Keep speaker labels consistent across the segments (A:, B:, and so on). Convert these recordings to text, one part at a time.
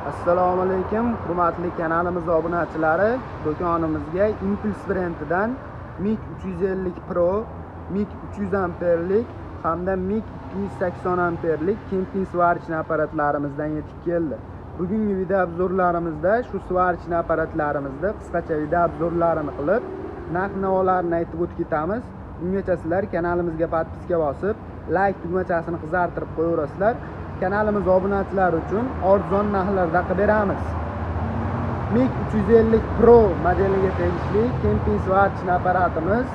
A: Assalomu alaykum, hurmatli kanalimiz obunachilari. Do'konimizga Impuls brendidan MIG 350 Pro, MIG 300 amperlik hamda MIG 280 amperlik kemping svarchni apparatlarimizdan yetib keldi. Bugungi video obzorlarimizda shu svarchni apparatlarimizda qisqacha video obzorlarini qilib, narx-navolarni aytib o'tib ketamiz. Bungacha sizlar kanalimizga podpiska bosib, like tugmachasini qizartirib qo'yaverasizlar. Kanalimiz obunachilari uchun arzon narxlarda qilib beramiz. MIG 350 Pro modeliga tegishli kemping svarchni apparatimiz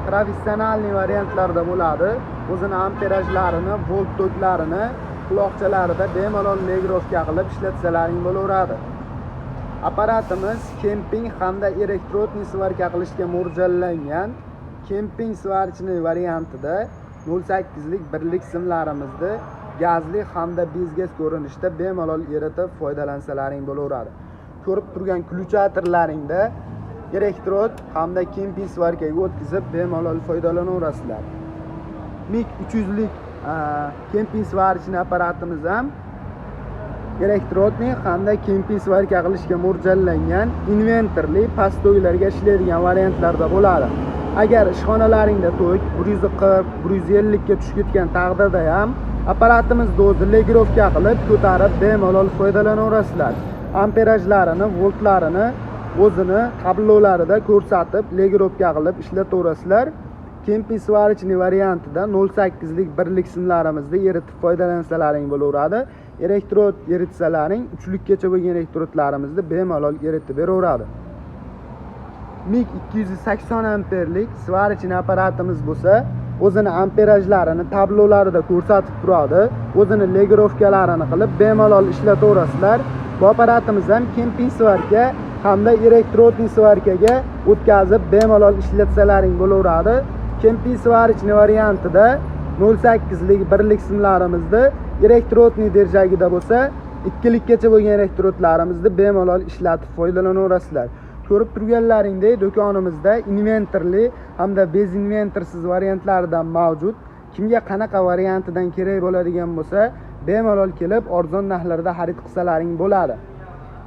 A: professionalniy variantlarda bo'ladi. O'zini amperajlarini, volt toklarini quloqchalarida bemalol legirovka qilib ishlatsalaring bo'laveradi. Apparatimiz kemping hamda elektrodniy svarka qilishga mo'ljallangan kemping svarchni variantida 0.8 lik birlik simlarimizni gazli hamda bezgaz ko'rinishda bemalol eritib foydalansalaring bo'laveradi. Ko'rib turgan klyuchatorlaringda elektrod hamda kemping svarkaga o'tkazib bemalol foydalanaverasizlar. MIG 300 lik kemping svarchni apparatimiz ham elektrodniy hamda kemping svarka qilishga mo'ljallangan inventorli pastoylarga ishlaydigan variantlarda bo'ladi. Agar ishxonalaringda to'y 140-150 ga tushib ketgan taqdirda ham apparatimizni o'zi legirovka qilib ko'tarib bemalol foydalanaverasizlar. Amperajlarini, voltlarini o'zini tablolarida ko'rsatib legirovka qilib ishlataverasizlar. Kemping svarchni variantida 0.8 lik birlik simlarimizni eritib foydalansalaring bo'laveradi. Elektrod eritsalaring 3 likgacha bo'lgan elektrodlarimizni bemalol eritib beraveradi. MIG 280 amperlik svarchni apparatimiz bo'lsa, o'zini amperajlarini tablolarida ko'rsatib turadi. O'zini legirovkalarini qilib bemalol ishlataverasizlar. Bu apparatimiz ham kemping svarka hamda elektrodniy svarkaga o'tkazib bemalol ishlatsalaring bo'laveradi. Kemping svarchni variantida 0.8 lik birlik simlarimizni elektrodniy derajagida bo'lsa, 2 likgacha bo'lgan elektrodlarimizni bemalol ishlatib foydalanaverasizlar. Ko'rib turganlaringdek, do'konimizda inventorli hamda bez inventorsiz variantlaridan mavjud. Kimga qanaqa variantidan kerak bo'ladigan bo'lsa, bemalol kelib arzon narxlarda xarid qilsalaring bo'ladi.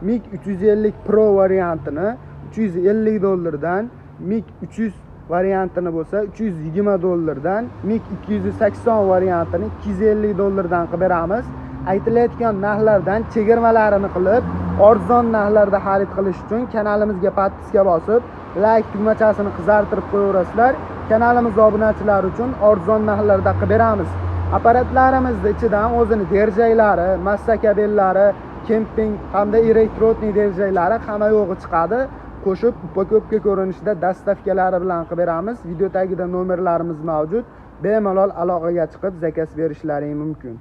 A: MIG 350 Pro variantini 350 dollardan, MIG 300 variantini bo'lsa 320 dollardan, MIG 280 variantini 250 dollardan qilib beramiz. Aytilayotgan narxlardan chegirmalarini qilib, arzon narxlarda xarid qilish uchun kanalimizga podpiska bosib, like tugmachasini qizartirib qo'yaverasizlar. Kanalimiz obunachilari uchun arzon narxlarda qilib beramiz. Apparatlarimizning ichidan o'zini derajaylari, massa kabellari, kemping hamda elektrodniy derajaylari hamma yo'g'i chiqadi. Qo'shib upa-ko'pka ko'rinishda dastavkalari bilan qilib beramiz. Video tagida nomerlarimiz mavjud. Bemalol aloqaga chiqib zakaz berishlaring mumkin.